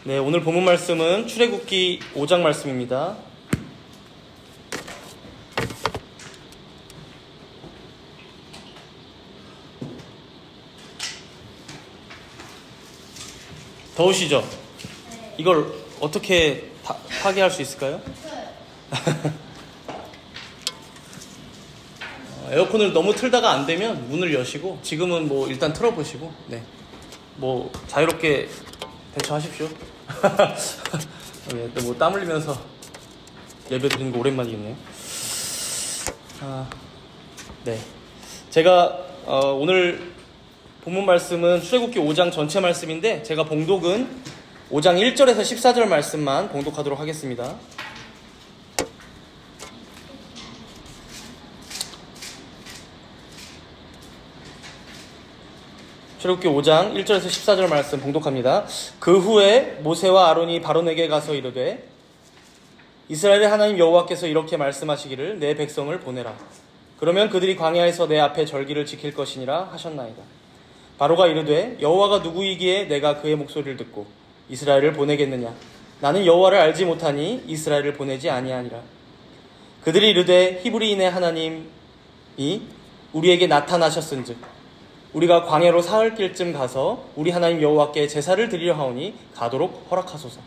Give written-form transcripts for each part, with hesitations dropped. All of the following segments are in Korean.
네, 오늘 본문 말씀은 출애굽기 5장 말씀입니다. 더우시죠? 네. 이걸 어떻게 파괴할 수 있을까요? 에어컨을 너무 틀다가 안 되면 문을 여시고, 지금은 뭐 일단 틀어보시고, 네, 뭐 자유롭게 대처하십시오. 네, 뭐 땀 흘리면서 예배 드리는 거 오랜만이겠네요. 네, 제가 오늘 본문 말씀은 출애굽기 5장 전체 말씀인데, 제가 봉독은 5장 1절에서 14절 말씀만 봉독하도록 하겠습니다. 출애굽기 5장 1절에서 14절 말씀 봉독합니다. 그 후에 모세와 아론이 바론에게 가서 이르되, 이스라엘의 하나님 여호와께서 이렇게 말씀하시기를 내 백성을 보내라. 그러면 그들이 광야에서 내 앞에 절기를 지킬 것이니라 하셨나이다. 바로가 이르되, 여호와가 누구이기에 내가 그의 목소리를 듣고 이스라엘을 보내겠느냐? 나는 여호와를 알지 못하니 이스라엘을 보내지 아니하니라. 그들이 이르되, 히브리인의 하나님이 우리에게 나타나셨은즉 우리가 광야로 사흘 길쯤 가서 우리 하나님 여호와께 제사를 드리려 하오니 가도록 허락하소서.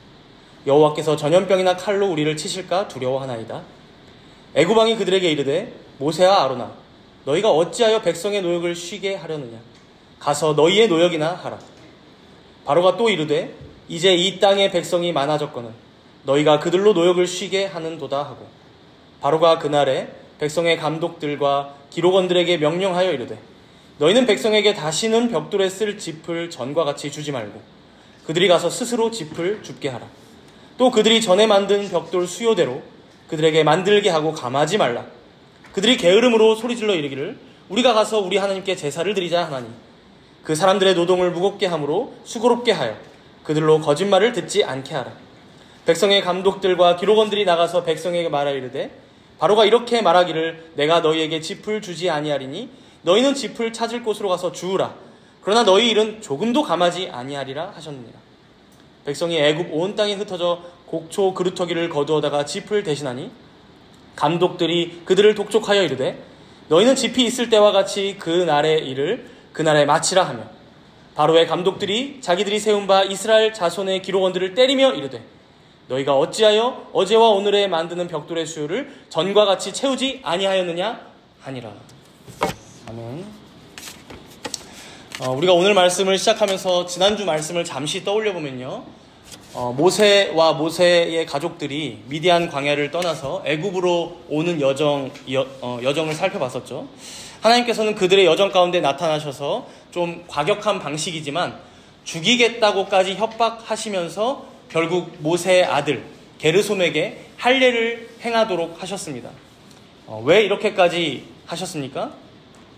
여호와께서 전염병이나 칼로 우리를 치실까 두려워하나이다. 애굽 왕이 그들에게 이르되, 모세와 아론아, 너희가 어찌하여 백성의 노역을 쉬게 하려느냐? 가서 너희의 노역이나 하라. 바로가 또 이르되, 이제 이 땅의 백성이 많아졌거늘 너희가 그들로 노역을 쉬게 하는도다 하고, 바로가 그날에 백성의 감독들과 기록원들에게 명령하여 이르되, 너희는 백성에게 다시는 벽돌에 쓸 짚을 전과 같이 주지 말고 그들이 가서 스스로 짚을 줍게 하라. 또 그들이 전에 만든 벽돌 수요대로 그들에게 만들게 하고 감하지 말라. 그들이 게으름으로 소리질러 이르기를 우리가 가서 우리 하나님께 제사를 드리자 하나니, 그 사람들의 노동을 무겁게 함으로 수고롭게 하여 그들로 거짓말을 듣지 않게 하라. 백성의 감독들과 기록원들이 나가서 백성에게 말하여 이르되, 바로가 이렇게 말하기를 내가 너희에게 짚을 주지 아니하리니 너희는 짚을 찾을 곳으로 가서 주우라. 그러나 너희 일은 조금도 감하지 아니하리라 하셨느니라. 백성이 애굽 온 땅에 흩어져 곡초 그루터기를 거두어다가 짚을 대신하니, 감독들이 그들을 독촉하여 이르되, 너희는 짚이 있을 때와 같이 그 날의 일을 그날에 마치라 하며, 바로의 감독들이 자기들이 세운 바 이스라엘 자손의 기록원들을 때리며 이르되, 너희가 어찌하여 어제와 오늘에 만드는 벽돌의 수요를 전과 같이 채우지 아니하였느냐 하니라. 아멘. 우리가 오늘 말씀을 시작하면서 지난주 말씀을 잠시 떠올려 보면요, 모세와 모세의 가족들이 미디안 광야를 떠나서 애굽으로 오는 여정을 살펴봤었죠. 하나님께서는 그들의 여정 가운데 나타나셔서 좀 과격한 방식이지만 죽이겠다고까지 협박하시면서 결국 모세의 아들 게르솜에게 할례를 행하도록 하셨습니다. 왜 이렇게까지 하셨습니까?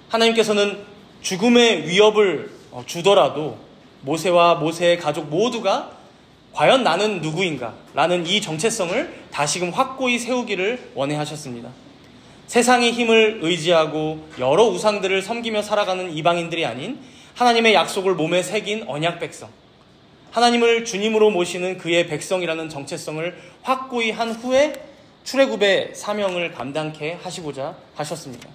하나님께서는 죽음의 위협을 주더라도 모세와 모세의 가족 모두가 과연 나는 누구인가? 라는 이 정체성을 다시금 확고히 세우기를 원해하셨습니다. 세상의 힘을 의지하고 여러 우상들을 섬기며 살아가는 이방인들이 아닌 하나님의 약속을 몸에 새긴 언약 백성, 하나님을 주님으로 모시는 그의 백성이라는 정체성을 확고히 한 후에 출애굽의 사명을 감당케 하시고자 하셨습니다.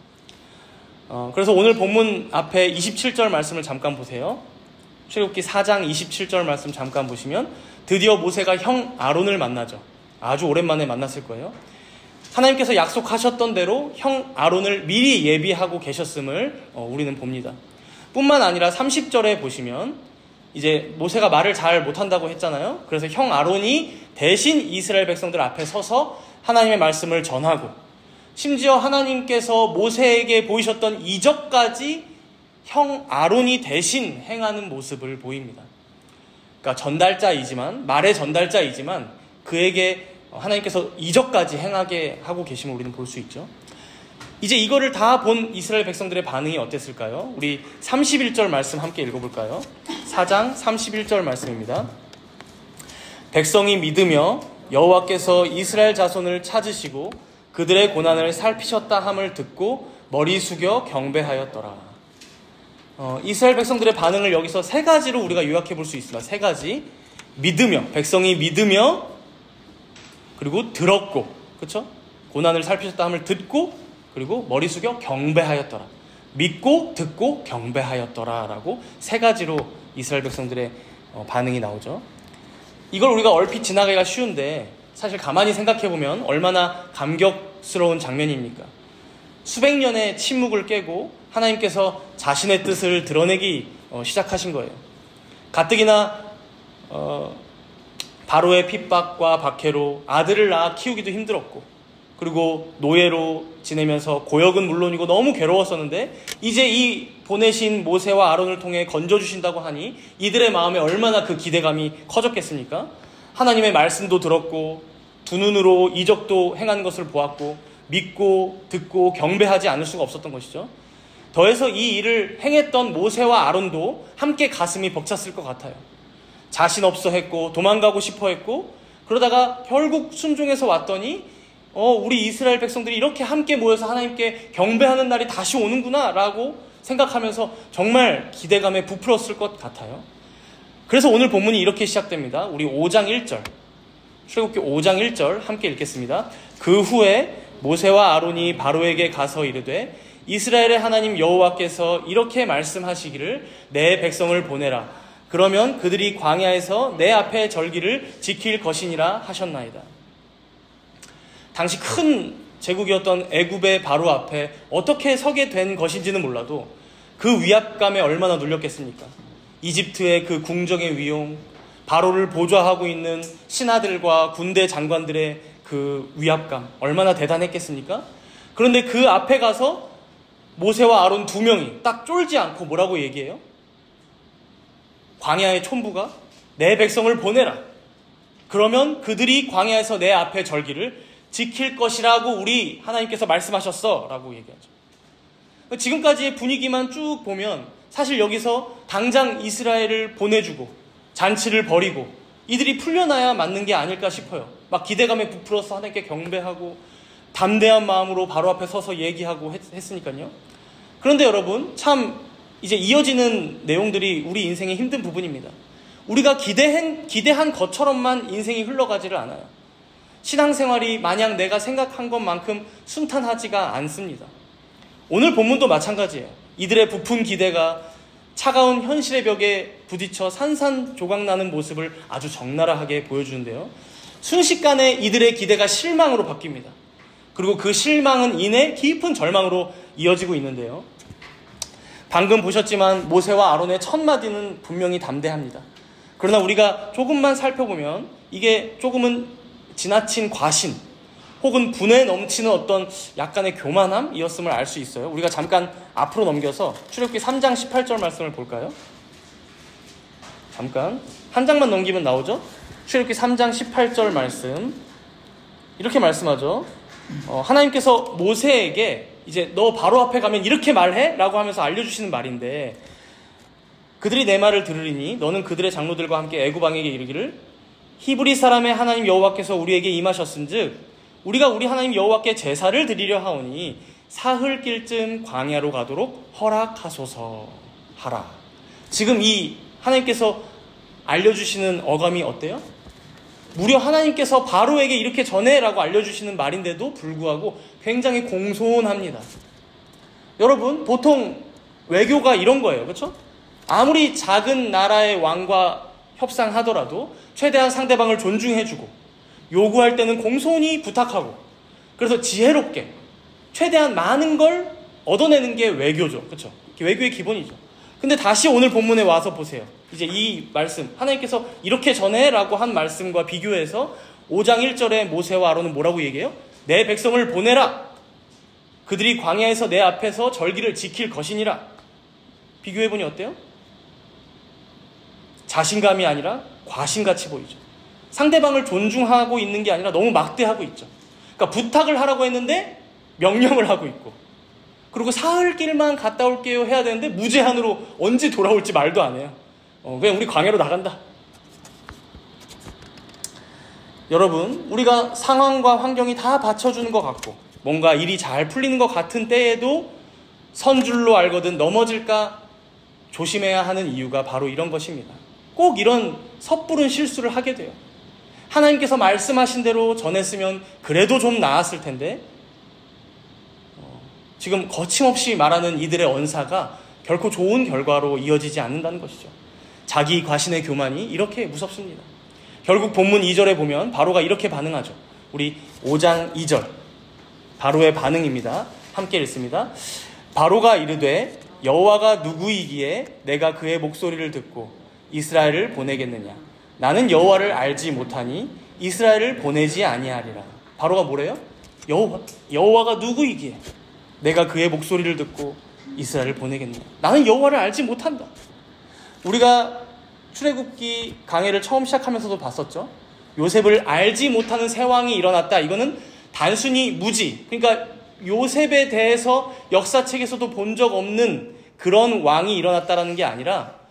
그래서 오늘 본문 앞에 27절 말씀을 잠깐 보세요. 출애굽기 4장 27절 말씀 잠깐 보시면, 드디어 모세가 형 아론을 만나죠. 아주 오랜만에 만났을 거예요. 하나님께서 약속하셨던 대로 형 아론을 미리 예비하고 계셨음을 우리는 봅니다. 뿐만 아니라 30절에 보시면, 이제 모세가 말을 잘 못한다고 했잖아요. 그래서 형 아론이 대신 이스라엘 백성들 앞에 서서 하나님의 말씀을 전하고, 심지어 하나님께서 모세에게 보이셨던 이적까지 형 아론이 대신 행하는 모습을 보입니다. 그러니까 전달자이지만, 말의 전달자이지만 그에게 하나님께서 이적까지 행하게 하고 계심을 우리는 볼 수 있죠. 이제 이거를 다 본 이스라엘 백성들의 반응이 어땠을까요? 우리 31절 말씀 함께 읽어볼까요? 4장 31절 말씀입니다. 백성이 믿으며 여호와께서 이스라엘 자손을 찾으시고 그들의 고난을 살피셨다 함을 듣고 머리 숙여 경배하였더라. 이스라엘 백성들의 반응을 여기서 세 가지로 우리가 요약해 볼 수 있습니다. 세 가지. 믿으며, 백성이 믿으며, 그리고 들었고, 그렇죠? 고난을 살피셨다 함을 듣고, 그리고 머리 숙여 경배하였더라. 믿고, 듣고, 경배하였더라 라고 세 가지로 이스라엘 백성들의 반응이 나오죠. 이걸 우리가 얼핏 지나가기가 쉬운데 사실 가만히 생각해보면 얼마나 감격스러운 장면입니까? 수백 년의 침묵을 깨고 하나님께서 자신의 뜻을 드러내기 시작하신 거예요. 가뜩이나 바로의 핍박과 박해로 아들을 낳아 키우기도 힘들었고, 그리고 노예로 지내면서 고역은 물론이고 너무 괴로웠었는데, 이제 이 보내신 모세와 아론을 통해 건져주신다고 하니 이들의 마음에 얼마나 그 기대감이 커졌겠습니까? 하나님의 말씀도 들었고 두 눈으로 이적도 행한 것을 보았고 믿고 듣고 경배하지 않을 수가 없었던 것이죠. 더해서 이 일을 행했던 모세와 아론도 함께 가슴이 벅찼을 것 같아요. 자신 없어 했고 도망가고 싶어 했고, 그러다가 결국 순종해서 왔더니 우리 이스라엘 백성들이 이렇게 함께 모여서 하나님께 경배하는 날이 다시 오는구나 라고 생각하면서 정말 기대감에 부풀었을 것 같아요. 그래서 오늘 본문이 이렇게 시작됩니다. 우리 5장 1절, 출애굽기 5장 1절 함께 읽겠습니다. 그 후에 모세와 아론이 바로에게 가서 이르되 이스라엘의 하나님 여호와께서 이렇게 말씀하시기를 내 백성을 보내라. 그러면 그들이 광야에서 내 앞에 절기를 지킬 것이니라 하셨나이다. 당시 큰 제국이었던 애굽의 바로 앞에 어떻게 서게 된 것인지는 몰라도 그 위압감에 얼마나 눌렸겠습니까? 이집트의 그 궁정의 위용, 바로를 보좌하고 있는 신하들과 군대 장관들의 그 위압감 얼마나 대단했겠습니까? 그런데 그 앞에 가서 모세와 아론 두 명이 딱 쫄지 않고 뭐라고 얘기해요? 광야의 촌부가 내 백성을 보내라. 그러면 그들이 광야에서 내 앞에 절기를 지킬 것이라고 우리 하나님께서 말씀하셨어 라고 얘기하죠. 지금까지의 분위기만 쭉 보면 사실 여기서 당장 이스라엘을 보내주고 잔치를 벌이고 이들이 풀려나야 맞는 게 아닐까 싶어요. 막 기대감에 부풀어서 하나님께 경배하고 담대한 마음으로 바로 앞에 서서 얘기하고 했으니까요. 그런데 여러분, 참 이제 이어지는 내용들이 우리 인생의 힘든 부분입니다. 우리가 기대한 것처럼만 인생이 흘러가지를 않아요. 신앙생활이 마냥 내가 생각한 것만큼 순탄하지가 않습니다. 오늘 본문도 마찬가지예요. 이들의 부푼 기대가 차가운 현실의 벽에 부딪혀 산산조각나는 모습을 아주 적나라하게 보여주는데요. 순식간에 이들의 기대가 실망으로 바뀝니다. 그리고 그 실망은 이내 깊은 절망으로 이어지고 있는데요. 방금 보셨지만 모세와 아론의 첫 마디는 분명히 담대합니다. 그러나 우리가 조금만 살펴보면 이게 조금은 지나친 과신 혹은 분에 넘치는 어떤 약간의 교만함이었음을 알 수 있어요. 우리가 잠깐 앞으로 넘겨서 출애굽기 3장 18절 말씀을 볼까요? 잠깐 한 장만 넘기면 나오죠? 출애굽기 3장 18절 말씀 이렇게 말씀하죠. 하나님께서 모세에게 이제 너 바로 앞에 가면 이렇게 말해? 라고 하면서 알려주시는 말인데, 그들이 내 말을 들으리니 너는 그들의 장로들과 함께 애굽 왕에게 이르기를 히브리 사람의 하나님 여호와께서 우리에게 임하셨은즉 우리가 우리 하나님 여호와께 제사를 드리려 하오니 사흘길쯤 광야로 가도록 허락하소서 하라. 지금 이 하나님께서 알려주시는 어감이 어때요? 무려 하나님께서 바로에게 이렇게 전해라고 알려주시는 말인데도 불구하고 굉장히 공손합니다. 여러분, 보통 외교가 이런 거예요. 그렇죠? 아무리 작은 나라의 왕과 협상하더라도 최대한 상대방을 존중해주고 요구할 때는 공손히 부탁하고, 그래서 지혜롭게 최대한 많은 걸 얻어내는 게 외교죠. 그렇죠? 외교의 기본이죠. 근데 다시 오늘 본문에 와서 보세요. 이제 이 말씀, 하나님께서 이렇게 전해라고 한 말씀과 비교해서 5장 1절에 모세와 아론은 뭐라고 얘기해요? 내 백성을 보내라. 그들이 광야에서 내 앞에서 절기를 지킬 것이니라. 비교해보니 어때요? 자신감이 아니라 과신같이 보이죠. 상대방을 존중하고 있는 게 아니라 너무 막대하고 있죠. 그러니까 부탁을 하라고 했는데 명령을 하고 있고, 그리고 사흘길만 갔다 올게요 해야 되는데 무제한으로 언제 돌아올지 말도 안 해요. 그냥 우리 광야로 나간다. 여러분, 우리가 상황과 환경이 다 받쳐주는 것 같고 뭔가 일이 잘 풀리는 것 같은 때에도 선줄로 알거든 넘어질까 조심해야 하는 이유가 바로 이런 것입니다. 꼭 꼭 이런 섣부른 실수를 하게 돼요. 하나님께서 말씀하신 대로 전했으면 그래도 좀 나았을 텐데 지금 거침없이 말하는 이들의 언사가 결코 좋은 결과로 이어지지 않는다는 것이죠. 자기 과신의 교만이 이렇게 무섭습니다. 결국 본문 2절에 보면 바로가 이렇게 반응하죠. 우리 5장 2절 바로의 반응입니다. 함께 읽습니다. 바로가 이르되 여호와가 누구이기에 내가 그의 목소리를 듣고 이스라엘을 보내겠느냐. 나는 여호와를 알지 못하니 이스라엘을 보내지 아니하리라. 바로가 뭐래요? 여호와가 누구이기에 내가 그의 목소리를 듣고 이스라엘을 보내겠느냐. 나는 여호와를 알지 못한다. 우리가 출애굽기 강해를 처음 시작하면서도 봤었죠. 요셉을 알지 못하는 새 왕이 일어났다. 이거는 단순히 무지, 그러니까 요셉에 대해서 역사책에서도 본 적 없는 그런 왕이 일어났다라는 게 아니라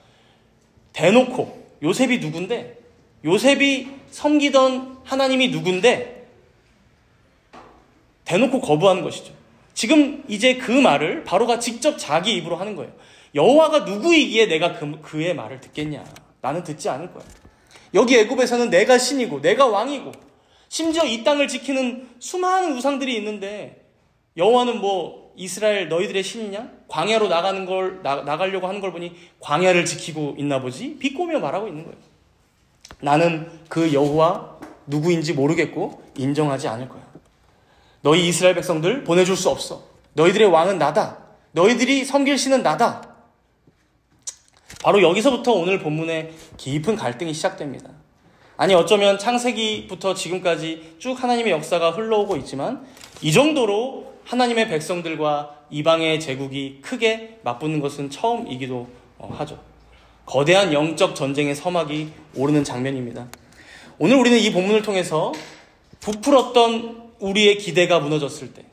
대놓고 요셉이 누군데, 요셉이 섬기던 하나님이 누군데 대놓고 거부하는 것이죠. 지금 이제 그 말을 바로가 직접 자기 입으로 하는 거예요. 여호와가 누구이기에 내가 그의 말을 듣겠냐. 나는 듣지 않을 거야. 여기 애굽에서는 내가 신이고 내가 왕이고 심지어 이 땅을 지키는 수많은 우상들이 있는데 여호와는 뭐 이스라엘 너희들의 신이냐? 광야로 나가려고 하는 걸 보니 광야를 지키고 있나 보지? 비꼬며 말하고 있는 거예요. 나는 그 여호와 누구인지 모르겠고 인정하지 않을 거야. 너희 이스라엘 백성들 보내줄 수 없어. 너희들의 왕은 나다. 너희들이 섬길 신은 나다. 바로 여기서부터 오늘 본문의 깊은 갈등이 시작됩니다. 아니 어쩌면 창세기부터 지금까지 쭉 하나님의 역사가 흘러오고 있지만 이 정도로 하나님의 백성들과 이방의 제국이 크게 맞붙는 것은 처음이기도 하죠. 거대한 영적 전쟁의 서막이 오르는 장면입니다. 오늘 우리는 이 본문을 통해서 부풀었던 우리의 기대가 무너졌을 때,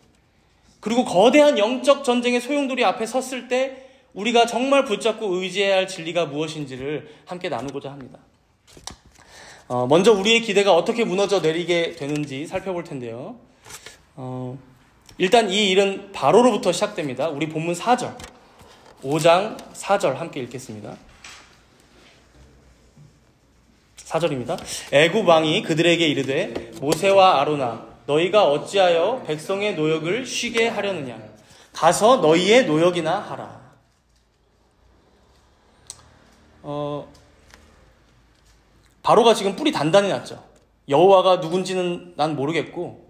그리고 거대한 영적 전쟁의 소용돌이 앞에 섰을 때 우리가 정말 붙잡고 의지해야 할 진리가 무엇인지를 함께 나누고자 합니다. 먼저 우리의 기대가 어떻게 무너져 내리게 되는지 살펴볼 텐데요. 일단 이 일은 바로로부터 시작됩니다. 우리 본문 4절, 5장 4절 함께 읽겠습니다. 4절입니다. 애굽 왕이 그들에게 이르되 모세와 아로나 너희가 어찌하여 백성의 노역을 쉬게 하려느냐. 가서 너희의 노역이나 하라. 바로가 지금 뿔이 단단히 났죠. 여호와가 누군지는 난 모르겠고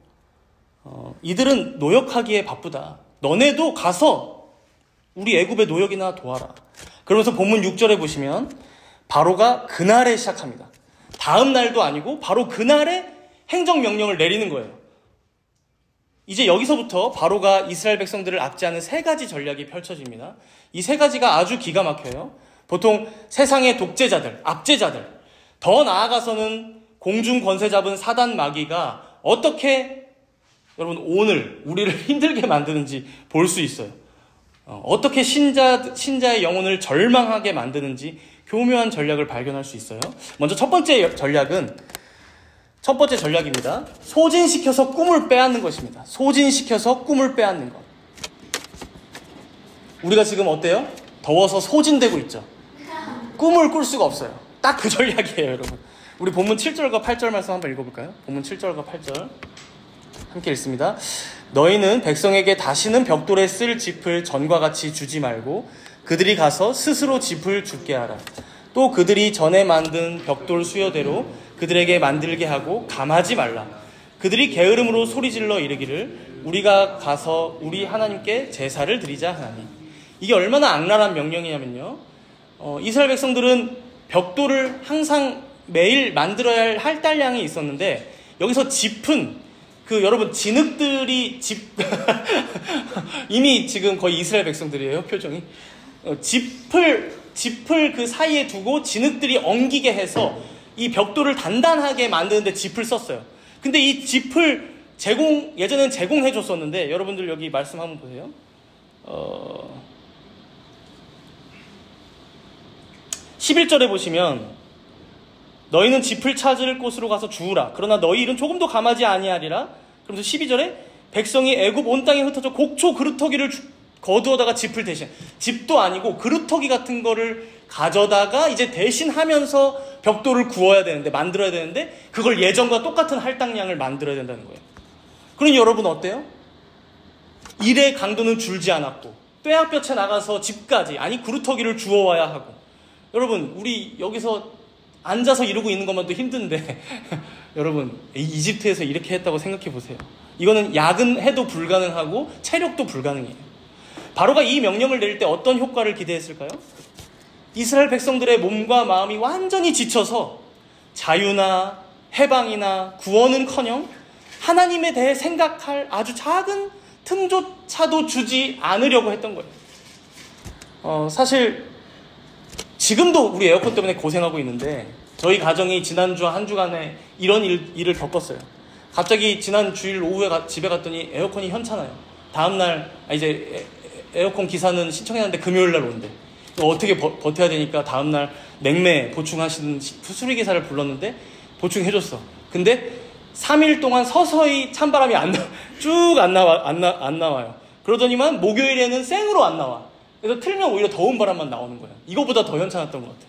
이들은 노역하기에 바쁘다. 너네도 가서 우리 애굽의 노역이나 도와라. 그러면서 본문 6절에 보시면 바로가 그날에 시작합니다. 다음 날도 아니고 바로 그날에 행정명령을 내리는 거예요. 이제 여기서부터 바로가 이스라엘 백성들을 압제하는 세 가지 전략이 펼쳐집니다. 이 세 가지가 아주 기가 막혀요. 보통 세상의 독재자들, 압제자들, 더 나아가서는 공중 권세 잡은 사단 마귀가 어떻게 여러분 오늘 우리를 힘들게 만드는지 볼 수 있어요. 어떻게 신자의 영혼을 절망하게 만드는지 교묘한 전략을 발견할 수 있어요. 먼저 첫 번째 전략입니다. 소진시켜서 꿈을 빼앗는 것입니다. 소진시켜서 꿈을 빼앗는 것. 우리가 지금 어때요? 더워서 소진되고 있죠. 꿈을 꿀 수가 없어요. 딱 그 전략이에요, 여러분. 우리 본문 7절과 8절 말씀 한번 읽어볼까요? 본문 7절과 8절 함께 읽습니다. 너희는 백성에게 다시는 벽돌에 쓸 짚을 전과 같이 주지 말고 그들이 가서 스스로 짚을 줍게 하라. 또 그들이 전에 만든 벽돌 수요대로 그들에게 만들게 하고 감하지 말라. 그들이 게으름으로 소리질러 이르기를 우리가 가서 우리 하나님께 제사를 드리자 하나니. 이게 얼마나 악랄한 명령이냐면요. 이스라엘 백성들은 벽돌을 항상 매일 만들어야 할 할달량이 있었는데 여기서 짚은 여러분 진흙들이 이미 지금 거의 이스라엘 백성들이에요. 표정이 짚을 그 사이에 두고 진흙들이 엉기게 해서 이 벽돌을 단단하게 만드는데 짚을 썼어요. 근데 이 짚을 예전에는 제공해 줬었는데 여러분들 여기 말씀 한번 보세요. 11절에 보시면 너희는 짚을 찾을 곳으로 가서 주우라. 그러나 너희 일은 조금도 감하지 아니하리라. 그러면서 12절에 백성이 애굽 온 땅에 흩어져 곡초 그루터기를 거두어다가 짚을 대신 짚도 아니고 그루터기 같은 거를 가져다가 이제 대신 하면서 벽돌을 구워야 되는데, 만들어야 되는데, 그걸 예전과 똑같은 할당량을 만들어야 된다는 거예요. 그러니 여러분 어때요? 일의 강도는 줄지 않았고, 뼈약볕에 나가서 집까지, 아니 구루터기를 주워와야 하고. 여러분, 우리 여기서 앉아서 이러고 있는 것만도 힘든데 여러분, 이집트에서 이렇게 했다고 생각해 보세요. 이거는 야근해도 불가능하고 체력도 불가능해요. 바로가 이 명령을 내릴 때 어떤 효과를 기대했을까요? 이스라엘 백성들의 몸과 마음이 완전히 지쳐서 자유나 해방이나 구원은커녕 하나님에 대해 생각할 아주 작은 틈조차도 주지 않으려고 했던 거예요. 사실 지금도 우리 에어컨 때문에 고생하고 있는데, 저희 가정이 지난주 한 주간에 이런 일을 겪었어요. 갑자기 지난 주일 오후에 집에 갔더니 에어컨이 현찮아요. 다음날 이제 에어컨 기사는 신청했는데 금요일날 온대. 어떻게 버텨야 되니까 다음날 냉매 보충하시는 수리기사를 불렀는데 보충해줬어. 근데 3일 동안 서서히 찬바람이 쭉 안 나와요. 그러더니만 목요일에는 생으로 안 나와. 그래서 틀면 오히려 더운 바람만 나오는 거예요. 이거보다 더 현찮았던 것 같아요.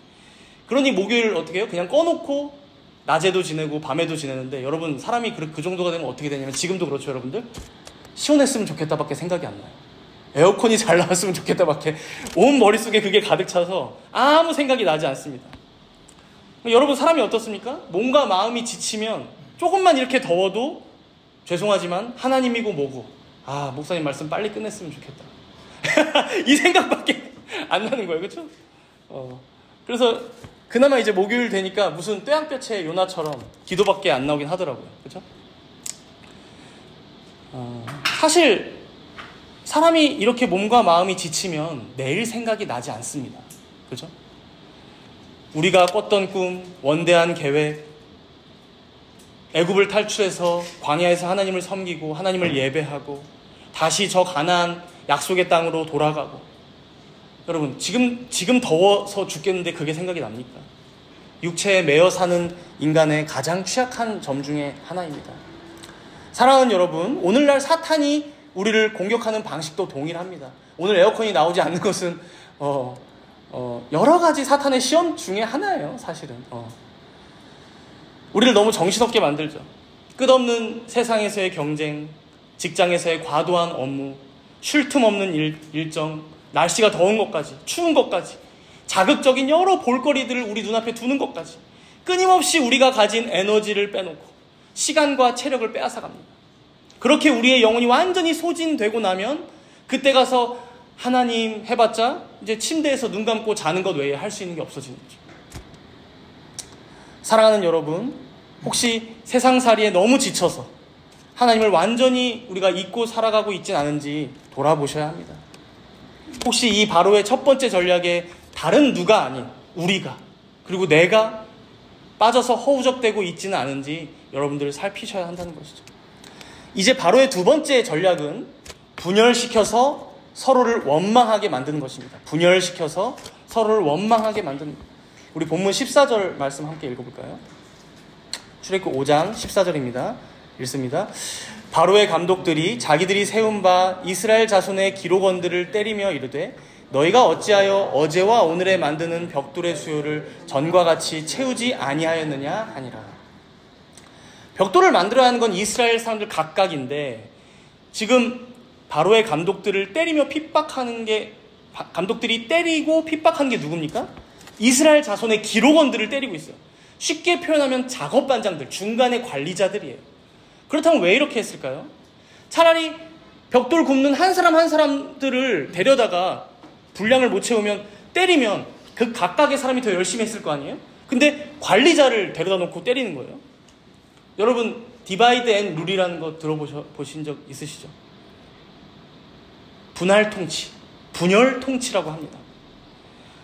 그러니 목요일 어떻게 해요? 그냥 꺼놓고 낮에도 지내고 밤에도 지내는데, 여러분 사람이 그 정도가 되면 어떻게 되냐면, 지금도 그렇죠 여러분들? 시원했으면 좋겠다밖에 생각이 안 나요. 에어컨이 잘 나왔으면 좋겠다밖에 온 머릿속에 그게 가득 차서 아무 생각이 나지 않습니다. 여러분 사람이 어떻습니까? 몸과 마음이 지치면 조금만 이렇게 더워도 죄송하지만 하나님이고 뭐고, 목사님 말씀 빨리 끝냈으면 좋겠다 이 생각밖에 안 나는 거예요. 그렇죠? 그래서 그나마 이제 목요일 되니까 무슨 뙤약볕의 요나처럼 기도밖에 안 나오긴 하더라고요. 그렇죠? 사실 사람이 이렇게 몸과 마음이 지치면 내일 생각이 나지 않습니다. 그렇죠? 우리가 꿨던 꿈, 원대한 계획, 애굽을 탈출해서 광야에서 하나님을 섬기고 하나님을 예배하고 다시 저 가나안 약속의 땅으로 돌아가고. 여러분 지금 더워서 죽겠는데 그게 생각이 납니까? 육체에 매여 사는 인간의 가장 취약한 점 중에 하나입니다. 사랑하는 여러분, 오늘날 사탄이 우리를 공격하는 방식도 동일합니다. 오늘 에어컨이 나오지 않는 것은 여러 가지 사탄의 시험 중에 하나예요. 사실은 우리를 너무 정신없게 만들죠. 끝없는 세상에서의 경쟁, 직장에서의 과도한 업무, 쉴 틈 없는 일정, 날씨가 더운 것까지, 추운 것까지, 자극적인 여러 볼거리들을 우리 눈앞에 두는 것까지, 끊임없이 우리가 가진 에너지를 빼놓고 시간과 체력을 빼앗아갑니다. 그렇게 우리의 영혼이 완전히 소진되고 나면 그때 가서 하나님 해봤자 이제 침대에서 눈 감고 자는 것 외에 할 수 있는 게 없어지는 거죠. 사랑하는 여러분, 혹시 세상살이에 너무 지쳐서 하나님을 완전히 우리가 잊고 살아가고 있진 않은지 돌아보셔야 합니다. 혹시 이 바로의 첫 번째 전략에 다른 누가 아닌 우리가, 그리고 내가 빠져서 허우적대고 있지는 않은지 여러분들 살피셔야 한다는 것이죠. 이제 바로의 두 번째 전략은 분열시켜서 서로를 원망하게 만드는 것입니다. 분열시켜서 서로를 원망하게 만드는 것. 우리 본문 14절 말씀 함께 읽어볼까요? 출애굽 5장 14절입니다. 읽습니다. 바로의 감독들이 자기들이 세운 바 이스라엘 자손의 기록원들을 때리며 이르되 너희가 어찌하여 어제와 오늘에 만드는 벽돌의 수요를 전과 같이 채우지 아니하였느냐 하니라. 벽돌을 만들어야 하는 건 이스라엘 사람들 각각인데, 지금 바로의 감독들을 때리며 핍박하는 게, 감독들이 때리고 핍박하는 게 누굽니까? 이스라엘 자손의 기록원들을 때리고 있어요. 쉽게 표현하면 작업반장들, 중간의 관리자들이에요. 그렇다면 왜 이렇게 했을까요? 차라리 벽돌 굽는 한 사람 한 사람들을 데려다가 분량을 못 채우면 때리면 그 각각의 사람이 더 열심히 했을 거 아니에요? 근데 관리자를 데려다 놓고 때리는 거예요. 여러분 디바이드 앤 룰이라는 거 들어보신 적 있으시죠? 분할 통치, 분열 통치라고 합니다.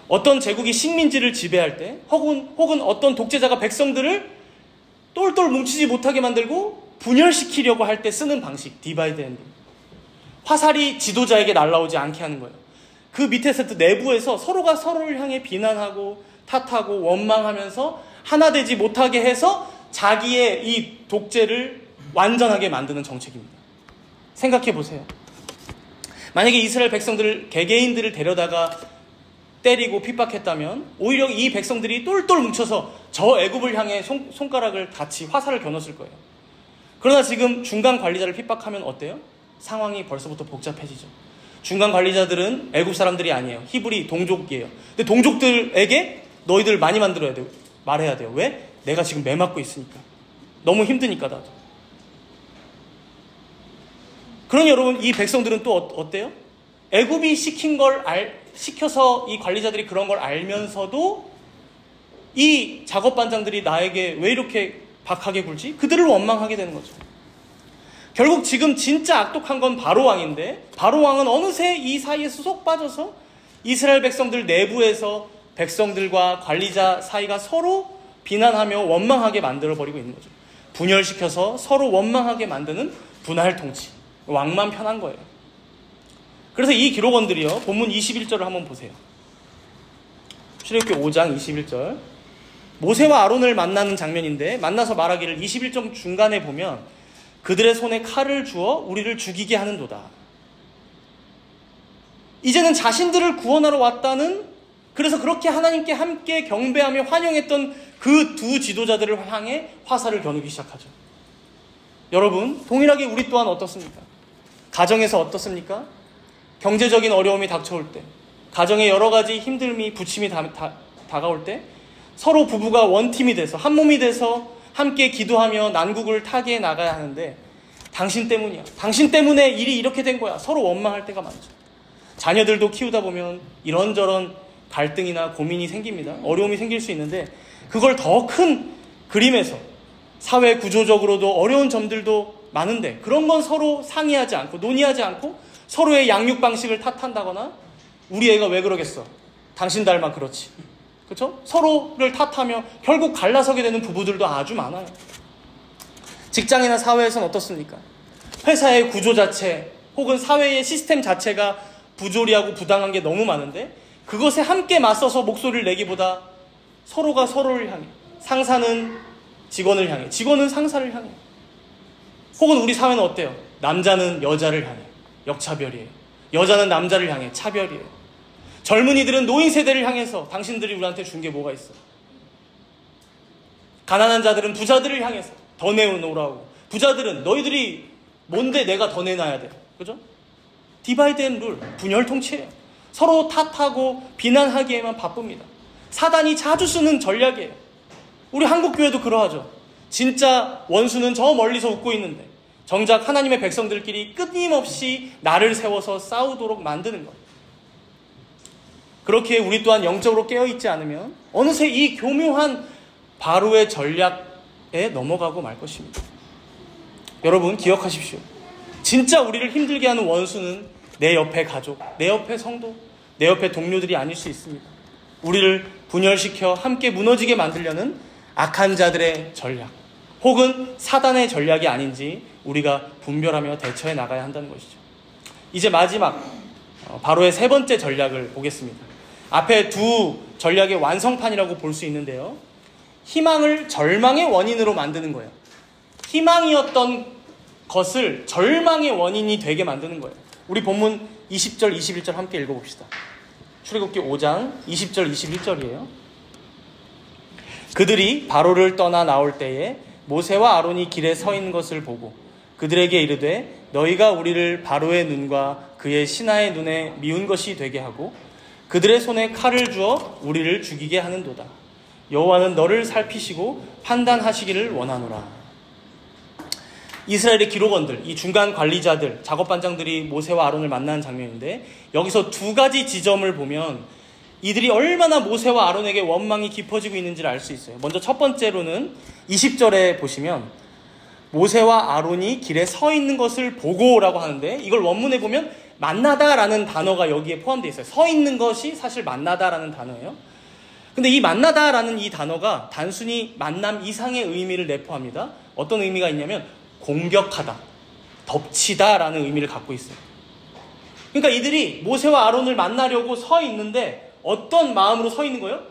어떤 제국이 식민지를 지배할 때 혹은 어떤 독재자가 백성들을 똘똘 뭉치지 못하게 만들고 분열시키려고 할 때 쓰는 방식, 디바이드 앤 룰. 화살이 지도자에게 날아오지 않게 하는 거예요. 그 밑에서 내부에서 서로가 서로를 향해 비난하고 탓하고 원망하면서 하나 되지 못하게 해서 자기의 이 독재를 완전하게 만드는 정책입니다. 생각해 보세요. 만약에 이스라엘 백성들을, 개개인들을 데려다가 때리고 핍박했다면 오히려 이 백성들이 똘똘 뭉쳐서 저 애굽을 향해 손가락을 같이 화살을 겨눴을 거예요. 그러나 지금 중간 관리자를 핍박하면 어때요? 상황이 벌써부터 복잡해지죠. 중간 관리자들은 애굽 사람들이 아니에요. 히브리 동족이에요. 근데 동족들에게 너희들 많이 만들어야 돼요. 말해야 돼요. 왜? 내가 지금 매 맞고 있으니까. 너무 힘드니까 나도. 그러니 여러분, 이 백성들은 또 어때요? 애굽이 시켜서 이 관리자들이 그런 걸 알면서도 이 작업반장들이 나에게 왜 이렇게 박하게 굴지? 그들을 원망하게 되는 거죠. 결국 지금 진짜 악독한 건 바로왕인데, 바로왕은 어느새 이 사이에 쏙 빠져서 이스라엘 백성들 내부에서 백성들과 관리자 사이가 서로 비난하며 원망하게 만들어버리고 있는 거죠. 분열시켜서 서로 원망하게 만드는 분할 통치. 왕만 편한 거예요. 그래서 이 기록원들이요, 본문 21절을 한번 보세요. 출애굽기 5장 21절. 모세와 아론을 만나는 장면인데, 만나서 말하기를 21절 중간에 보면 그들의 손에 칼을 주어 우리를 죽이게 하는도다. 이제는 자신들을 구원하러 왔다는, 그래서 그렇게 하나님께 함께 경배하며 환영했던 그 두 지도자들을 향해 화살을 겨누기 시작하죠. 여러분, 동일하게 우리 또한 어떻습니까? 가정에서 어떻습니까? 경제적인 어려움이 닥쳐올 때, 가정에 여러 가지 힘듦이, 부침이 다가올 때 서로 부부가 원팀이 돼서, 한 몸이 돼서 함께 기도하며 난국을 타개해 나가야 하는데, 당신 때문이야, 당신 때문에 일이 이렇게 된 거야, 서로 원망할 때가 많죠. 자녀들도 키우다 보면 이런저런 갈등이나 고민이 생깁니다. 어려움이 생길 수 있는데, 그걸 더 큰 그림에서 사회 구조적으로도 어려운 점들도 많은데, 그런 건 서로 상의하지 않고 논의하지 않고 서로의 양육 방식을 탓한다거나, 우리 애가 왜 그러겠어, 당신 닮아 그렇지, 그렇죠? 서로를 탓하며 결국 갈라서게 되는 부부들도 아주 많아요. 직장이나 사회에서는 어떻습니까? 회사의 구조 자체 혹은 사회의 시스템 자체가 부조리하고 부당한 게 너무 많은데, 그것에 함께 맞서서 목소리를 내기보다 서로가 서로를 향해, 상사는 직원을 향해, 직원은 상사를 향해, 혹은 우리 사회는 어때요? 남자는 여자를 향해 역차별이에요. 여자는 남자를 향해 차별이에요. 젊은이들은 노인 세대를 향해서 당신들이 우리한테 준 게 뭐가 있어? 가난한 자들은 부자들을 향해서 더 내놓으라고, 부자들은 너희들이 뭔데 내가 더 내놔야 돼, 그죠? 디바이드 앤 룰, 분열 통치예요. 서로 탓하고 비난하기에만 바쁩니다. 사단이 자주 쓰는 전략이에요. 우리 한국교회도 그러하죠. 진짜 원수는 저 멀리서 웃고 있는데 정작 하나님의 백성들끼리 끊임없이 나를 세워서 싸우도록 만드는 거예요. 그렇게 우리 또한 영적으로 깨어있지 않으면 어느새 이 교묘한 바로의 전략에 넘어가고 말 것입니다. 여러분, 기억하십시오. 진짜 우리를 힘들게 하는 원수는 내 옆에 가족, 내 옆에 성도, 내 옆에 동료들이 아닐 수 있습니다. 우리를 분열시켜 함께 무너지게 만들려는 악한 자들의 전략, 혹은 사단의 전략이 아닌지 우리가 분별하며 대처해 나가야 한다는 것이죠. 이제 마지막 바로의 세 번째 전략을 보겠습니다. 앞에 두 전략의 완성판이라고 볼 수 있는데요, 희망을 절망의 원인으로 만드는 거예요. 희망이었던 것을 절망의 원인이 되게 만드는 거예요. 우리 본문 20절, 21절 함께 읽어봅시다. 출애굽기 5장 20절, 21절이에요. 그들이 바로를 떠나 나올 때에 모세와 아론이 길에 서 있는 것을 보고 그들에게 이르되, 너희가 우리를 바로의 눈과 그의 신하의 눈에 미운 것이 되게 하고 그들의 손에 칼을 주어 우리를 죽이게 하는도다. 여호와는 너를 살피시고 판단하시기를 원하노라. 이스라엘의 기록원들, 이 중간 관리자들, 작업반장들이 모세와 아론을 만나는 장면인데, 여기서 두 가지 지점을 보면 이들이 얼마나 모세와 아론에게 원망이 깊어지고 있는지를 알 수 있어요. 먼저 첫 번째로는 20절에 보시면 모세와 아론이 길에 서 있는 것을 보고라고 하는데, 이걸 원문에 보면 만나다라는 단어가 여기에 포함되어 있어요. 서 있는 것이 사실 만나다라는 단어예요. 근데 이 만나다라는 이 단어가 단순히 만남 이상의 의미를 내포합니다. 어떤 의미가 있냐면 공격하다, 덮치다라는 의미를 갖고 있어요. 그러니까 이들이 모세와 아론을 만나려고 서 있는데 어떤 마음으로 서 있는 거예요?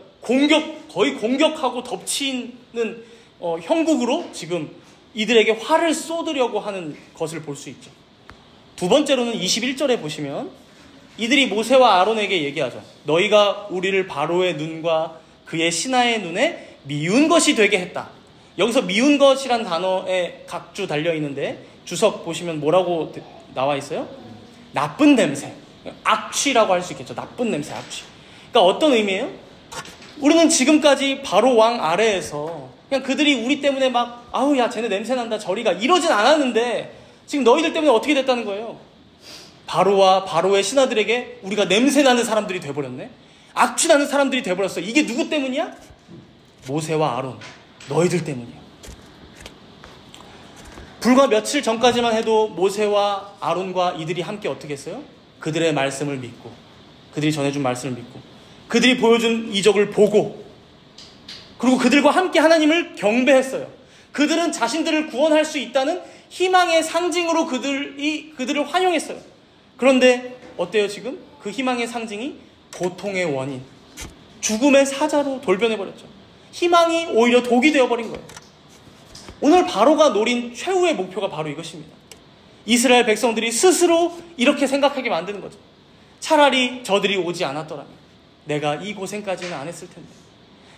거의 공격하고 덮치는 형국으로 지금 이들에게 화를 쏟으려고 하는 것을 볼 수 있죠. 두 번째로는 21절에 보시면 이들이 모세와 아론에게 얘기하죠. 너희가 우리를 바로의 눈과 그의 신하의 눈에 미운 것이 되게 했다. 여기서 미운 것이란 단어에 각주 달려있는데 주석 보시면 뭐라고 나와 있어요? 나쁜 냄새. 악취라고 할 수 있겠죠. 나쁜 냄새, 악취. 그러니까 어떤 의미예요? 우리는 지금까지 바로 왕 아래에서 그냥 그들이 우리 때문에 막 아우 야 쟤네 냄새 난다 저리가 이러진 않았는데 지금 너희들 때문에 어떻게 됐다는 거예요? 바로와 바로의 신하들에게 우리가 냄새 나는 사람들이 돼버렸네. 악취 나는 사람들이 돼버렸어. 이게 누구 때문이야? 모세와 아론, 너희들 때문이야. 불과 며칠 전까지만 해도 모세와 아론과 이들이 함께 어떻게 했어요? 그들의 말씀을 믿고, 그들이 전해준 말씀을 믿고, 그들이 보여준 이적을 보고, 그리고 그들과 함께 하나님을 경배했어요. 그들은 자신들을 구원할 수 있다는 희망의 상징으로 그들을 환영했어요. 그런데 어때요 지금? 그 희망의 상징이 고통의 원인, 죽음의 사자로 돌변해버렸죠. 희망이 오히려 독이 되어버린 거예요. 오늘 바로가 노린 최후의 목표가 바로 이것입니다. 이스라엘 백성들이 스스로 이렇게 생각하게 만드는 거죠. 차라리 저들이 오지 않았더라면 내가 이 고생까지는 안 했을 텐데,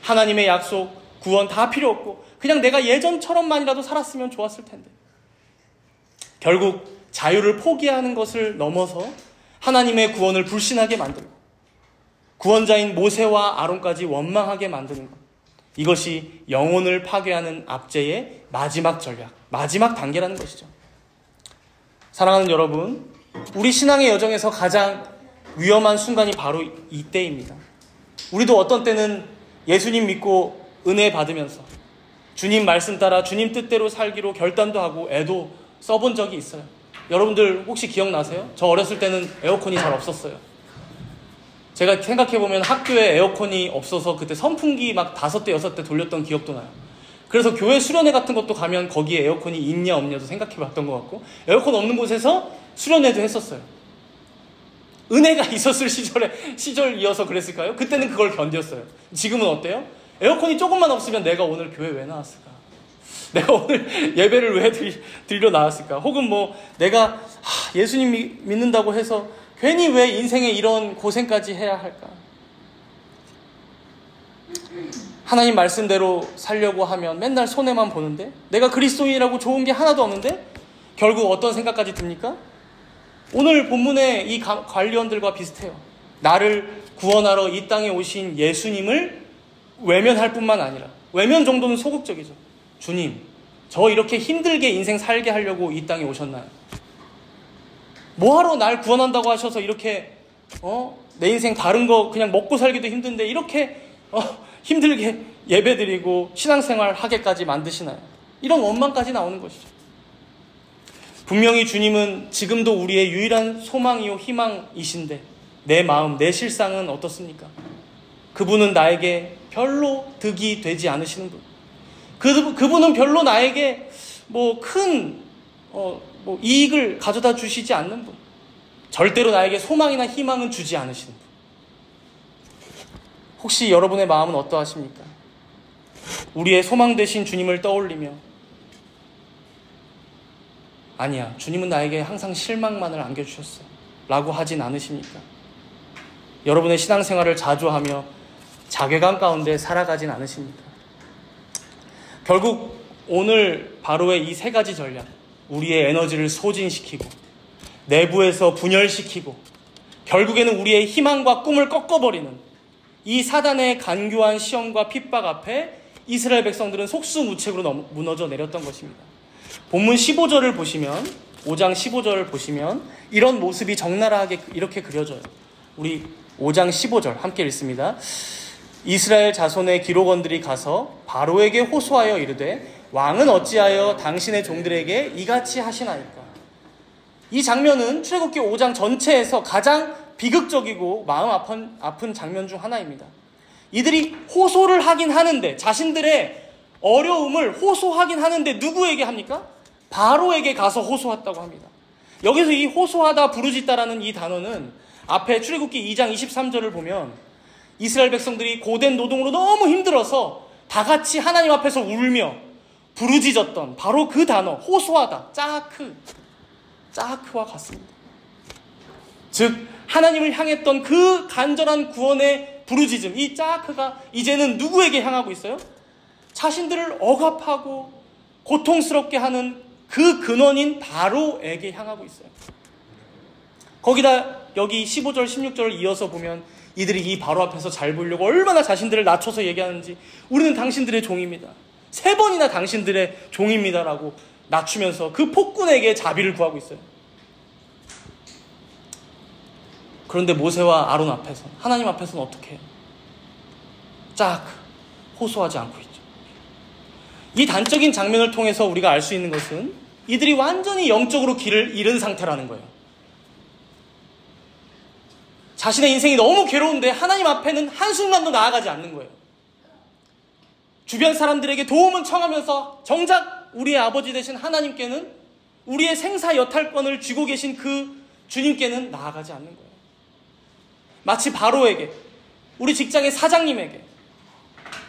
하나님의 약속, 구원 다 필요 없고 그냥 내가 예전처럼만이라도 살았으면 좋았을 텐데. 결국 자유를 포기하는 것을 넘어서 하나님의 구원을 불신하게 만들고 구원자인 모세와 아론까지 원망하게 만드는 것, 이것이 영혼을 파괴하는 압제의 마지막 전략, 마지막 단계라는 것이죠. 사랑하는 여러분, 우리 신앙의 여정에서 가장 위험한 순간이 바로 이때입니다. 우리도 어떤 때는 예수님 믿고 은혜 받으면서 주님 말씀 따라 주님 뜻대로 살기로 결단도 하고 애도 써본 적이 있어요. 여러분들 혹시 기억나세요? 저 어렸을 때는 에어컨이 잘 없었어요. 제가 생각해보면 학교에 에어컨이 없어서 그때 선풍기 막 5대 6대 돌렸던 기억도 나요. 그래서 교회 수련회 같은 것도 가면 거기에 에어컨이 있냐 없냐도 생각해봤던 것 같고, 에어컨 없는 곳에서 수련회도 했었어요. 은혜가 있었을 시절이어서 그랬을까요? 그때는 그걸 견뎠어요. 지금은 어때요? 에어컨이 조금만 없으면 내가 오늘 교회 왜 나왔을까? 내가 오늘 예배를 왜 드리러 나왔을까? 혹은 뭐 내가 예수님 믿는다고 해서 괜히 왜 인생에 이런 고생까지 해야 할까? 하나님 말씀대로 살려고 하면 맨날 손해만 보는데, 내가 그리스도인이라고 좋은 게 하나도 없는데 결국 어떤 생각까지 듭니까? 오늘 본문의 이 관리원들과 비슷해요. 나를 구원하러 이 땅에 오신 예수님을 외면할 뿐만 아니라, 외면 정도는 소극적이죠. 주님, 저 이렇게 힘들게 인생 살게 하려고 이 땅에 오셨나요? 뭐하러 날 구원한다고 하셔서 이렇게 내 인생 다른 거 그냥 먹고 살기도 힘든데 이렇게 힘들게 예배드리고 신앙생활 하게까지 만드시나요? 이런 원망까지 나오는 것이죠. 분명히 주님은 지금도 우리의 유일한 소망이요 희망이신데 내 마음, 내 실상은 어떻습니까? 그분은 나에게 별로 득이 되지 않으시는 분. 그분은 별로 나에게 큰 이익을 가져다 주시지 않는 분. 절대로 나에게 소망이나 희망은 주지 않으시는 분. 혹시 여러분의 마음은 어떠하십니까? 우리의 소망 되신 주님을 떠올리며 아니야, 주님은 나에게 항상 실망만을 안겨주셨어 라고 하진 않으십니까? 여러분의 신앙생활을 자주 하며 자괴감 가운데 살아가진 않으십니까? 결국 오늘 바로의 이 3가지 전략, 우리의 에너지를 소진시키고 내부에서 분열시키고 결국에는 우리의 희망과 꿈을 꺾어버리는 이 사단의 간교한 시험과 핍박 앞에 이스라엘 백성들은 속수무책으로 무너져 내렸던 것입니다. 본문 15절을 보시면, 5장 15절을 보시면 이런 모습이 적나라하게 이렇게 그려져요. 우리 5장 15절 함께 읽습니다. 이스라엘 자손의 기록원들이 가서 바로에게 호소하여 이르되 왕은 어찌하여 당신의 종들에게 이같이 하시나이까? 이 장면은 출애굽기 5장 전체에서 가장 비극적이고 마음 아픈 장면 중 하나입니다. 이들이 호소를 하긴 하는데, 자신들의 어려움을 호소하긴 하는데 누구에게 합니까? 바로에게 가서 호소했다고 합니다. 여기서 이 호소하다 부르짖다라는 이 단어는 앞에 출애굽기 2장 23절을 보면 이스라엘 백성들이 고된 노동으로 너무 힘들어서 다 같이 하나님 앞에서 울며 부르짖었던 바로 그 단어, 호소하다, 짜크와 같습니다. 즉 하나님을 향했던 그 간절한 구원의 부르짖음, 이 짜크가 이제는 누구에게 향하고 있어요? 자신들을 억압하고 고통스럽게 하는 그 근원인 바로에게 향하고 있어요. 거기다 여기 15절 16절을 이어서 보면 이들이 이 바로 앞에서 잘 보이려고 얼마나 자신들을 낮춰서 얘기하는지, 우리는 당신들의 종입니다, 3번이나 당신들의 종입니다라고 낮추면서 그 폭군에게 자비를 구하고 있어요. 그런데 모세와 아론 앞에서, 하나님 앞에서는 어떻게 해요? 쫙 호소하지 않고 있죠. 이 단적인 장면을 통해서 우리가 알 수 있는 것은 이들이 완전히 영적으로 길을 잃은 상태라는 거예요. 자신의 인생이 너무 괴로운데 하나님 앞에는 한순간도 나아가지 않는 거예요. 주변 사람들에게 도움은 청하면서 정작 우리의 아버지 되신 하나님께는, 우리의 생사 여탈권을 쥐고 계신 그 주님께는 나아가지 않는 거예요. 마치 바로에게, 우리 직장의 사장님에게,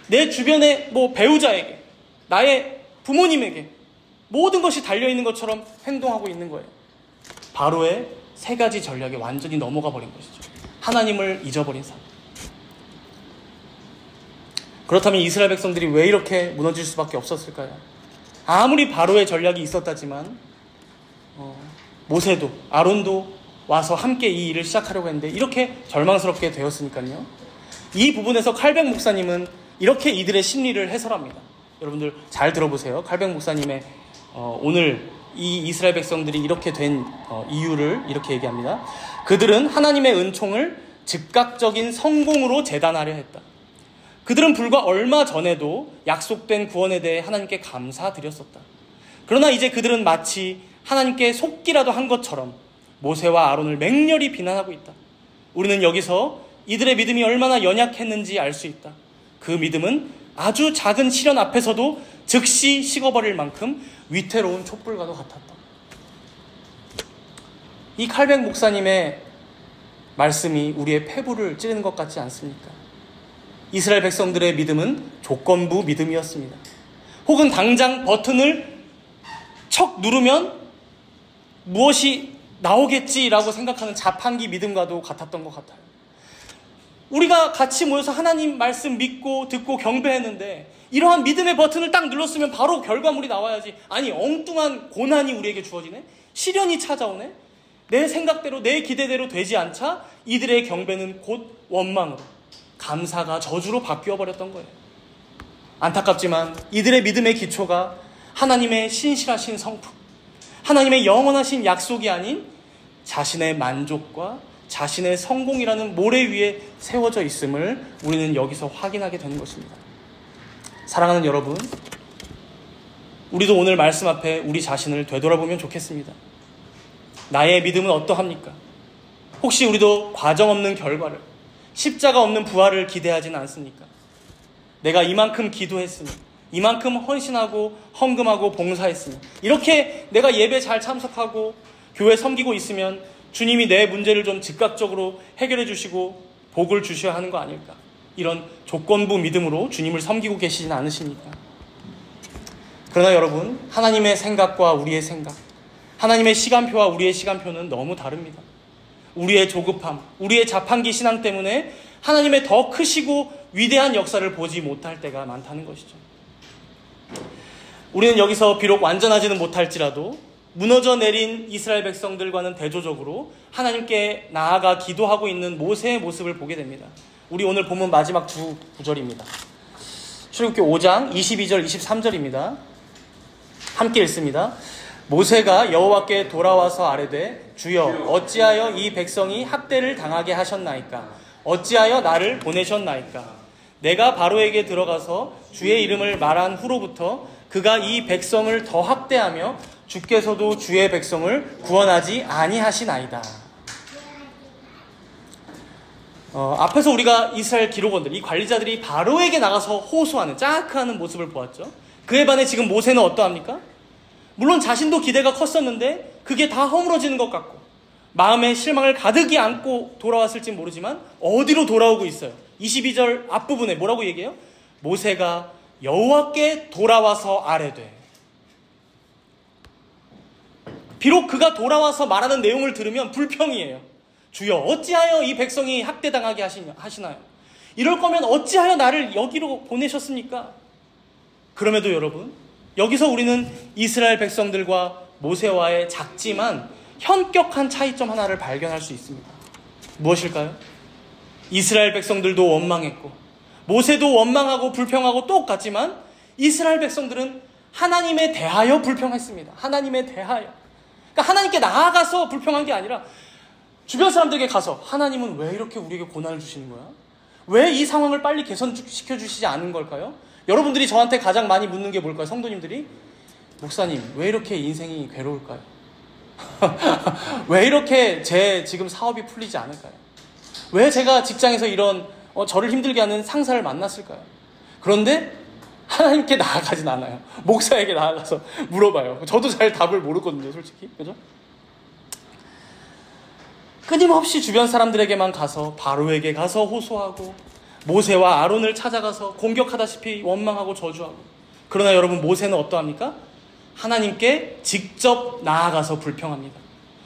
내 주변의 배우자에게, 나의 부모님에게 모든 것이 달려있는 것처럼 행동하고 있는 거예요. 바로의 3가지 전략에 완전히 넘어가 버린 것이죠. 하나님을 잊어버린 삶. 그렇다면 이스라엘 백성들이 왜 이렇게 무너질 수밖에 없었을까요? 아무리 바로의 전략이 있었다지만 모세도 아론도 와서 함께 이 일을 시작하려고 했는데 이렇게 절망스럽게 되었으니까요. 이 부분에서 칼뱅 목사님은 이렇게 이들의 심리를 해설합니다. 여러분들 잘 들어보세요. 칼뱅 목사님의 오늘 이 이스라엘 백성들이 이렇게 된 이유를 이렇게 얘기합니다. 그들은 하나님의 은총을 즉각적인 성공으로 재단하려 했다. 그들은 불과 얼마 전에도 약속된 구원에 대해 하나님께 감사드렸었다. 그러나 이제 그들은 마치 하나님께 속기라도 한 것처럼 모세와 아론을 맹렬히 비난하고 있다. 우리는 여기서 이들의 믿음이 얼마나 연약했는지 알 수 있다. 그 믿음은 아주 작은 시련 앞에서도 즉시 식어버릴 만큼 위태로운 촛불과도 같았다. 이 칼뱅 목사님의 말씀이 우리의 폐부를 찌르는 것 같지 않습니까? 이스라엘 백성들의 믿음은 조건부 믿음이었습니다. 혹은 당장 버튼을 척 누르면 무엇이 나오겠지라고 생각하는 자판기 믿음과도 같았던 것 같아요. 우리가 같이 모여서 하나님 말씀 믿고 듣고 경배했는데 이러한 믿음의 버튼을 딱 눌렀으면 바로 결과물이 나와야지. 아니, 엉뚱한 고난이 우리에게 주어지네? 시련이 찾아오네? 내 생각대로 내 기대대로 되지 않자 이들의 경배는 곧 원망으로, 감사가 저주로 바뀌어버렸던 거예요. 안타깝지만 이들의 믿음의 기초가 하나님의 신실하신 성품, 하나님의 영원하신 약속이 아닌 자신의 만족과 자신의 성공이라는 모래 위에 세워져 있음을 우리는 여기서 확인하게 되는 것입니다. 사랑하는 여러분, 우리도 오늘 말씀 앞에 우리 자신을 되돌아보면 좋겠습니다. 나의 믿음은 어떠합니까? 혹시 우리도 과정 없는 결과를, 십자가 없는 부활을 기대하지는 않습니까? 내가 이만큼 기도했으니, 이만큼 헌신하고 헌금하고 봉사했으니, 이렇게 내가 예배 잘 참석하고 교회 섬기고 있으면 주님이 내 문제를 좀 즉각적으로 해결해 주시고 복을 주셔야 하는 거 아닐까? 이런 조건부 믿음으로 주님을 섬기고 계시진 않으십니까? 그러나 여러분, 하나님의 생각과 우리의 생각, 하나님의 시간표와 우리의 시간표는 너무 다릅니다. 우리의 조급함, 우리의 자판기 신앙 때문에 하나님의 더 크시고 위대한 역사를 보지 못할 때가 많다는 것이죠. 우리는 여기서 비록 완전하지는 못할지라도 무너져 내린 이스라엘 백성들과는 대조적으로 하나님께 나아가 기도하고 있는 모세의 모습을 보게 됩니다. 우리 오늘 본문 마지막 두 구절입니다. 출애굽기 5장 22절 23절입니다. 함께 읽습니다. 모세가 여호와께 돌아와서 아뢰되 주여 어찌하여 이 백성이 학대를 당하게 하셨나이까? 어찌하여 나를 보내셨나이까? 내가 바로에게 들어가서 주의 이름을 말한 후로부터 그가 이 백성을 더 학대하며 주께서도 주의 백성을 구원하지 아니하시나이다. 앞에서 우리가 이스라엘 기록원들, 이 관리자들이 바로에게 나가서 호소하는, 짜크하는 모습을 보았죠. 그에 반해 지금 모세는 어떠합니까? 물론 자신도 기대가 컸었는데 그게 다 허물어지는 것 같고 마음에 실망을 가득히 안고 돌아왔을지 모르지만 어디로 돌아오고 있어요? 22절 앞부분에 뭐라고 얘기해요? 모세가 여호와께 돌아와서 아뢰되. 비록 그가 돌아와서 말하는 내용을 들으면 불평이에요. 주여 어찌하여 이 백성이 학대당하게 하시나요? 이럴 거면 어찌하여 나를 여기로 보내셨습니까? 그럼에도 여러분, 여기서 우리는 이스라엘 백성들과 모세와의 작지만 현격한 차이점 하나를 발견할 수 있습니다. 무엇일까요? 이스라엘 백성들도 원망했고 모세도 원망하고 불평하고 똑같지만 이스라엘 백성들은 하나님에 대하여 불평했습니다. 하나님에 대하여. 그러니까 하나님께 나아가서 불평한 게 아니라 주변 사람들에게 가서 하나님은 왜 이렇게 우리에게 고난을 주시는 거야? 왜 이 상황을 빨리 개선시켜 주시지 않은 걸까요? 여러분들이 저한테 가장 많이 묻는 게 뭘까요? 성도님들이 목사님 왜 이렇게 인생이 괴로울까요? 왜 이렇게 제 지금 사업이 풀리지 않을까요? 왜 제가 직장에서 이런 저를 힘들게 하는 상사를 만났을까요? 그런데 하나님께 나아가진 않아요. 목사에게 나아가서 물어봐요. 저도 잘 답을 모르거든요, 솔직히. 그죠? 끊임없이 주변 사람들에게만 가서 바로에게 가서 호소하고 모세와 아론을 찾아가서 공격하다시피 원망하고 저주하고. 그러나 여러분, 모세는 어떠합니까? 하나님께 직접 나아가서 불평합니다.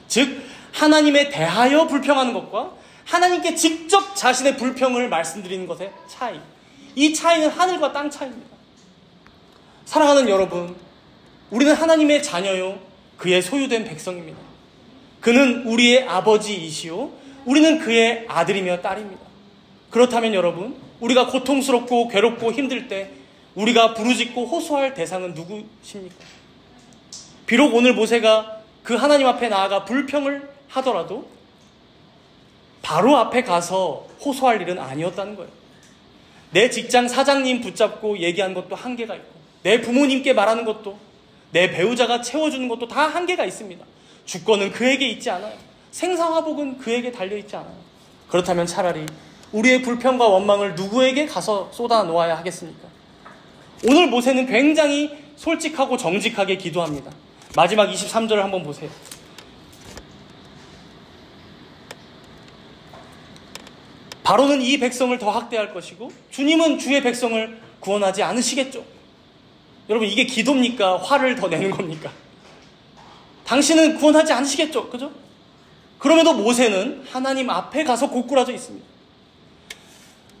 즉 하나님에 대하여 불평하는 것과 하나님께 직접 자신의 불평을 말씀드리는 것의 차이. 이 차이는 하늘과 땅 차이입니다. 사랑하는 여러분, 우리는 하나님의 자녀요 그의 소유된 백성입니다. 그는 우리의 아버지이시오 우리는 그의 아들이며 딸입니다. 그렇다면 여러분, 우리가 고통스럽고 괴롭고 힘들 때 우리가 부르짖고 호소할 대상은 누구십니까? 비록 오늘 모세가 그 하나님 앞에 나아가 불평을 하더라도 바로 앞에 가서 호소할 일은 아니었다는 거예요. 내 직장 사장님 붙잡고 얘기한 것도 한계가 있고 내 부모님께 말하는 것도 내 배우자가 채워주는 것도 다 한계가 있습니다. 주권은 그에게 있지 않아요. 생사화복은 그에게 달려있지 않아요. 그렇다면 차라리 우리의 불평과 원망을 누구에게 가서 쏟아 놓아야 하겠습니까? 오늘 모세는 굉장히 솔직하고 정직하게 기도합니다. 마지막 23절을 한번 보세요. 바로는 이 백성을 더 학대할 것이고 주님은 주의 백성을 구원하지 않으시겠죠. 여러분, 이게 기도입니까? 화를 더 내는 겁니까? 당신은 구원하지 않으시겠죠. 그죠? 그럼에도 모세는 하나님 앞에 가서 고꾸라져 있습니다.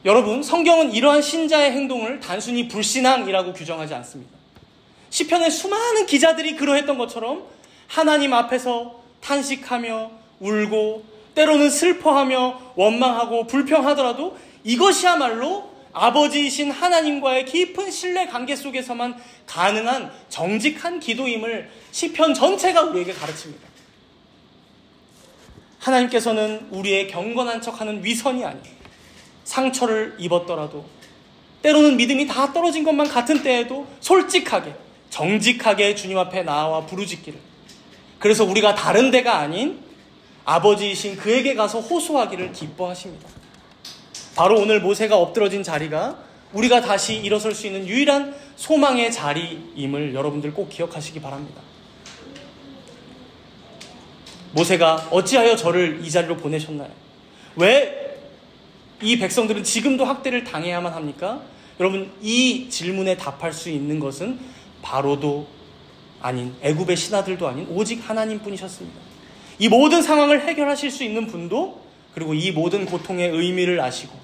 여러분, 성경은 이러한 신자의 행동을 단순히 불신앙이라고 규정하지 않습니다. 시편의 수많은 기자들이 그러했던 것처럼 하나님 앞에서 탄식하며 울고 때로는 슬퍼하며 원망하고 불평하더라도 이것이야말로 아버지이신 하나님과의 깊은 신뢰 관계 속에서만 가능한 정직한 기도임을 시편 전체가 우리에게 가르칩니다. 하나님께서는 우리의 경건한 척하는 위선이 아닌 상처를 입었더라도 때로는 믿음이 다 떨어진 것만 같은 때에도 솔직하게 정직하게 주님 앞에 나와 부르짖기를, 그래서 우리가 다른 데가 아닌 아버지이신 그에게 가서 호소하기를 기뻐하십니다. 바로 오늘 모세가 엎드러진 자리가 우리가 다시 일어설 수 있는 유일한 소망의 자리임을 여러분들 꼭 기억하시기 바랍니다. 모세가 어찌하여 저를 이 자리로 보내셨나요? 왜 이 백성들은 지금도 학대를 당해야만 합니까? 여러분, 이 질문에 답할 수 있는 것은 바로도 아닌 애굽의 신하들도 아닌 오직 하나님뿐이셨습니다. 이 모든 상황을 해결하실 수 있는 분도, 그리고 이 모든 고통의 의미를 아시고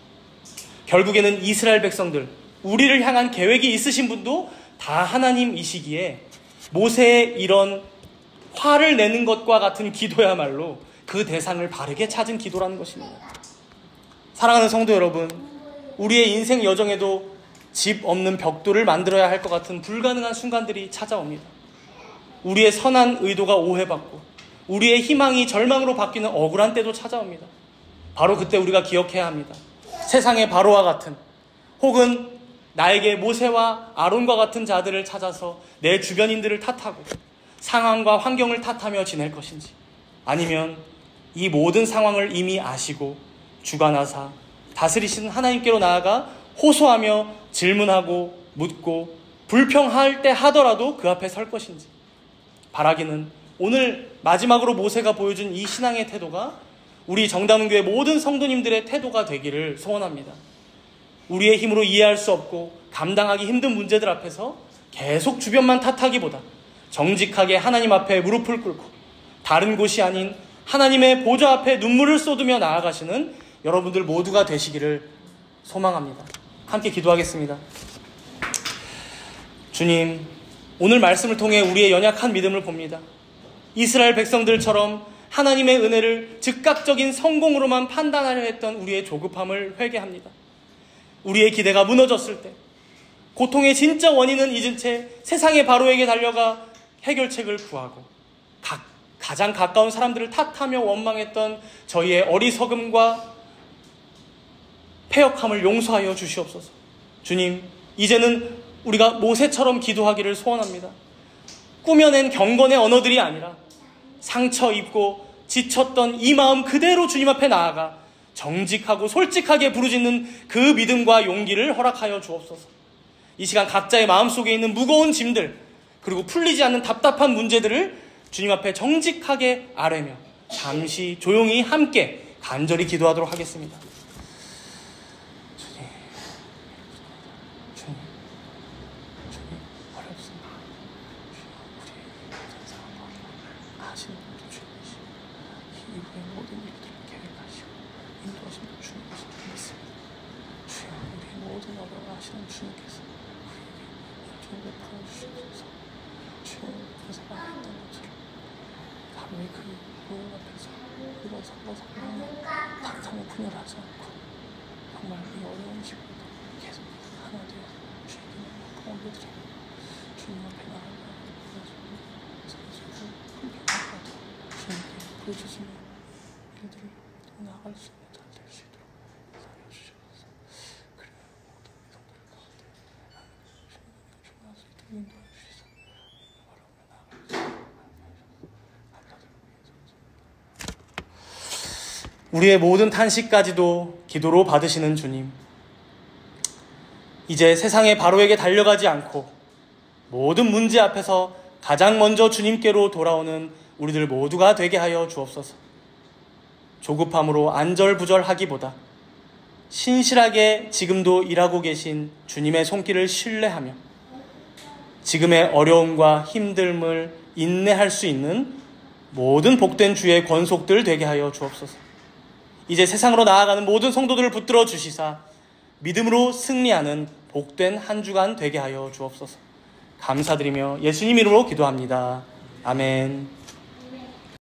결국에는 이스라엘 백성들, 우리를 향한 계획이 있으신 분도 다 하나님이시기에 모세의 이런 화를 내는 것과 같은 기도야말로 그 대상을 바르게 찾은 기도라는 것입니다. 사랑하는 성도 여러분, 우리의 인생 여정에도 집 없는 벽돌을 만들어야 할 것 같은 불가능한 순간들이 찾아옵니다. 우리의 선한 의도가 오해받고 우리의 희망이 절망으로 바뀌는 억울한 때도 찾아옵니다. 바로 그때 우리가 기억해야 합니다. 세상의 바로와 같은, 혹은 나에게 모세와 아론과 같은 자들을 찾아서 내 주변인들을 탓하고 상황과 환경을 탓하며 지낼 것인지, 아니면 이 모든 상황을 이미 아시고 주관하사 다스리시는 하나님께로 나아가 호소하며 질문하고 묻고 불평할 때 하더라도 그 앞에 설 것인지. 바라기는 오늘 마지막으로 모세가 보여준 이 신앙의 태도가 우리 정다문교회 모든 성도님들의 태도가 되기를 소원합니다. 우리의 힘으로 이해할 수 없고 감당하기 힘든 문제들 앞에서 계속 주변만 탓하기보다 정직하게 하나님 앞에 무릎을 꿇고 다른 곳이 아닌 하나님의 보좌 앞에 눈물을 쏟으며 나아가시는 여러분들 모두가 되시기를 소망합니다. 함께 기도하겠습니다. 주님, 오늘 말씀을 통해 우리의 연약한 믿음을 봅니다. 이스라엘 백성들처럼 하나님의 은혜를 즉각적인 성공으로만 판단하려 했던 우리의 조급함을 회개합니다. 우리의 기대가 무너졌을 때, 고통의 진짜 원인은 잊은 채 세상의 바로에게 달려가 해결책을 구하고 가장 가까운 사람들을 탓하며 원망했던 저희의 어리석음과 패역함을 용서하여 주시옵소서. 주님, 이제는 우리가 모세처럼 기도하기를 소원합니다. 꾸며낸 경건의 언어들이 아니라 상처 입고 지쳤던 이 마음 그대로 주님 앞에 나아가 정직하고 솔직하게 부르짖는 그 믿음과 용기를 허락하여 주옵소서. 이 시간 각자의 마음속에 있는 무거운 짐들, 그리고 풀리지 않는 답답한 문제들을 주님 앞에 정직하게 아뢰며 잠시 조용히 함께 간절히 기도하도록 하겠습니다. 주님, 어렵습니다. 우리의 상황과 아시는 분도 주님이시고 이후의 모든 일들을 계획하시고 인도하시는 주님이신 줄 믿습니다. 주여, 우리의 모든 어려움을 아시는 주님께서 우리에게 인정을 풀어주시옵소서. 주여, 그래서 말했던 것처럼 바로의 그 모형 앞에서 일어서고 성령의 박함을 분열하지 않고 정말 이 어려운 시간도 계속 하나 되어서 주님께 너무 올려드리고 주님 앞에 나아가 선수를 불편하고도 주님께 부르짖으며 일들을 나아갈 수 있는 잘 될 수 있도록 인도하여 주시옵소서. 그리고 모든 성도들 가운데 주님의 충만할 수 있도록 인도하여 주시옵소서. 어려움을 나아갈 수 있도록 우리의 모든 탄식까지도 기도로 받으시는 주님, 이제 세상의 바로에게 달려가지 않고 모든 문제 앞에서 가장 먼저 주님께로 돌아오는 우리들 모두가 되게 하여 주옵소서. 조급함으로 안절부절하기보다 신실하게 지금도 일하고 계신 주님의 손길을 신뢰하며 지금의 어려움과 힘듦을 인내할 수 있는 모든 복된 주의 권속들 되게 하여 주옵소서. 이제 세상으로 나아가는 모든 성도들을 붙들어 주시사 믿음으로 승리하는 복된 한 주간 되게 하여 주옵소서. 감사드리며 예수님 이름으로 기도합니다. 아멘.